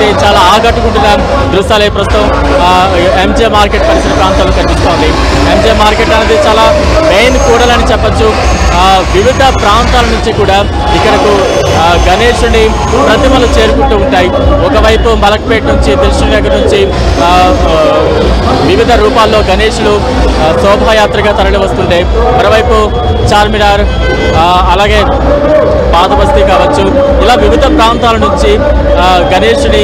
అయితే చాలా ఆకట్టుకుంటున్న దృశ్యాలే ప్రస్తుతం ఎంజే మార్కెట్ పరిసర ప్రాంతాల్లో కనిపిస్తోంది. ఎంజే మార్కెట్ అనేది చాలా మెయిన్ కూడలని చెప్పచ్చు. వివిధ ప్రాంతాల నుంచి కూడా ఇక్కడకు గణేశుని ప్రతిమలు చేరుకుంటూ ఉంటాయి. ఒకవైపు మలక్పేట నుంచి, దిల్సుఖ్నగర్ నుంచి వివిధ రూపాల్లో గణేశులు శోభాయాత్రగా తరలి వస్తుంటే, మరోవైపు చార్మినార్ అలాగే పాతబస్తీ కావచ్చు, ఇలా వివిధ ప్రాంతాల నుంచి గణేశుని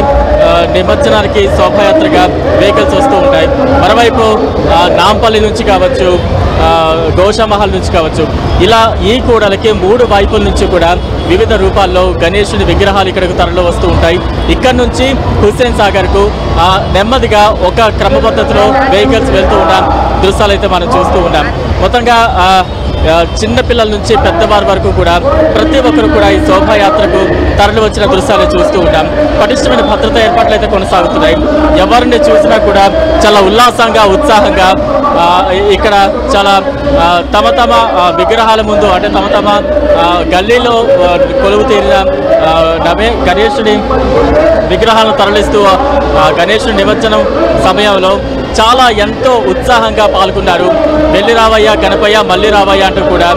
నిమజ్జనానికి శోభాయాత్రగా వెహికల్స్ వస్తూ ఉంటాయి. మరోవైపు నాంపల్లి నుంచి కావచ్చు, గోషామహల్ నుంచి కావచ్చు, ఇలా ఈ కూడలకి 3 వైపుల నుంచి కూడా వివిధ రూపాల్లో గణేశుని విగ్రహాలు ఇక్కడికి తరలి వస్తూ ఉంటాయి. ఇక్కడ నుంచి హుస్సేన్ సాగర్కు నెమ్మదిగా ఒక క్రమ పద్ధతిలో వెహికల్స్ వెళ్తూ ఉన్నాం దృశ్యాలు అయితే మనం చూస్తూ ఉన్నాం. మొత్తంగా చిన్నపిల్లల నుంచి పెద్దవారి వరకు కూడా ప్రతి ఒక్కరు కూడా ఈ శోభాయాత్రకు తరలి వచ్చిన దృశ్యాలు చూస్తూ ఉంటాం. పటిష్టమైన భద్రతా ఏర్పాట్లు అయితే కొనసాగుతున్నాయి. ఎవరిని చూసినా కూడా చాలా ఉల్లాసంగా, ఉత్సాహంగా ఇక్కడ చాలా తమ తమ విగ్రహాల ముందు, అంటే తమ తమ గల్లీలో కొలువు తీరిన గణేశుని విగ్రహాలను తరలిస్తూ గణేశుని నిమజ్జనం సమయంలో చాలా ఎంతో ఉత్సాహంగా పాల్గొన్నారు. వెళ్ళి రావయ్య గణపయ్య, మళ్ళీ రావయ్య అంటూ కూడా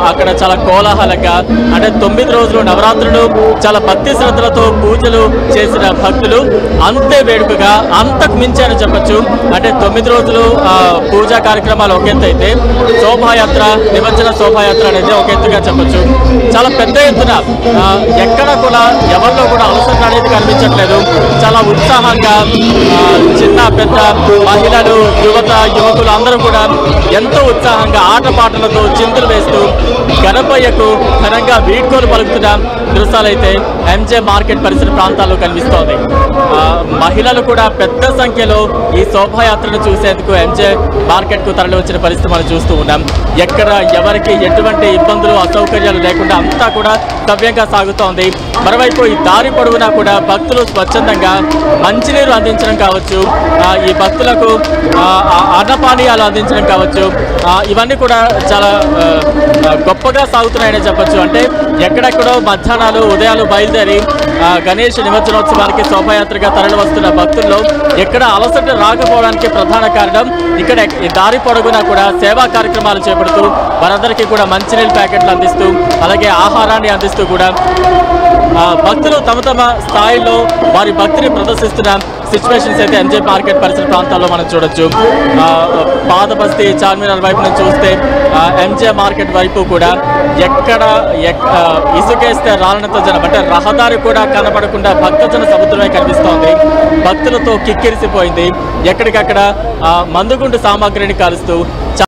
అక్కడ చాలా కోలాహలంగా, అంటే 9 రోజులు నవరాత్రులు చాలా భక్తి శ్రద్ధలతో పూజలు చేసిన భక్తులు అంతే వేడుకగా, అంతకు మించి అని చెప్పచ్చు. అంటే 9 రోజులు పూజా కార్యక్రమాలు ఒక ఎత్తు అయితే, శోభాయాత్ర, నిమజ్జన శోభాయాత్ర అనేది ఒక ఎత్తుగా చెప్పచ్చు. చాలా పెద్ద ఎత్తున ఎక్కడ కూడా ఎవరిలో కూడా అలసట అనేది కనిపించట్లేదు. చాలా ఉత్సాహంగా చిన్న పెద్ద మహిళలు, యువత, యువకులు అందరూ కూడా ఎంతో ఉత్సాహంగా ఆటపాటలతో చిందులు వేస్తూ గణపయ్యకు ఘనంగా వీడ్కోలు పలుకుతున్న దృశ్యాలైతే ఎంజే మార్కెట్ పరిసర ప్రాంతాల్లో కనిపిస్తోంది. మహిళలు కూడా పెద్ద సంఖ్యలో ఈ శోభాయాత్రను చూసేందుకు ఎంజే మార్కెట్కు తరలి వచ్చిన పరిస్థితి మనం చూస్తూ ఉన్నాం. ఎక్కడ ఎవరికి ఎటువంటి ఇబ్బందులు, అసౌకర్యాలు లేకుండా అంతా కూడా సవ్యంగా సాగుతోంది. మరోవైపు ఈ దారి పొడవునా కూడా భక్తులు స్వచ్ఛందంగా మంచినీరు అందించడం కావచ్చు, ఈ భక్తులకు అన్నపానీయాలు అందించడం కావచ్చు, ఇవన్నీ కూడా చాలా గొప్పగా సాగుతున్నాయని చెప్పచ్చు. అంటే ఎక్కడెక్కడో మధ్యాహ్నాలు, ఉదయాలు బయలుదేరి గణేష్ నిమజ్జనోత్సవానికి శోభాయాత్రగా తరలి వస్తున్న భక్తుల్లో ఎక్కడ అలసట రాకపోవడానికి ప్రధాన కారణం ఇక్కడ దారి పొడవునా కూడా సేవా కార్యక్రమాలు చేపడుతూ వారందరికీ కూడా మంచినీళ్ళ ప్యాకెట్లు అందిస్తూ, అలాగే ఆహారాన్ని అందిస్తూ కూడా భక్తులు తమ తమ స్థాయిలో వారి భక్తిని ప్రదర్శిస్తున్న సిచ్యువేషన్స్ అయితే ఎంజే మార్కెట్ పరిసర ప్రాంతాల్లో మనం చూడొచ్చు. పాతబస్తీ, చార్మినార్ వైపు నుంచి చూస్తే ఎంజే మార్కెట్ వైపు కూడా ఎక్కడ ఇసుకేస్తే రాలనంత జనం, అంటే రహదారి కూడా కనబడకుండా భక్తజన సముద్రమే కనిపిస్తోంది. భక్తులతో కిక్కిరిసిపోయింది. ఎక్కడికక్కడ మందుగుండు సామాగ్రిని కాలుస్తూ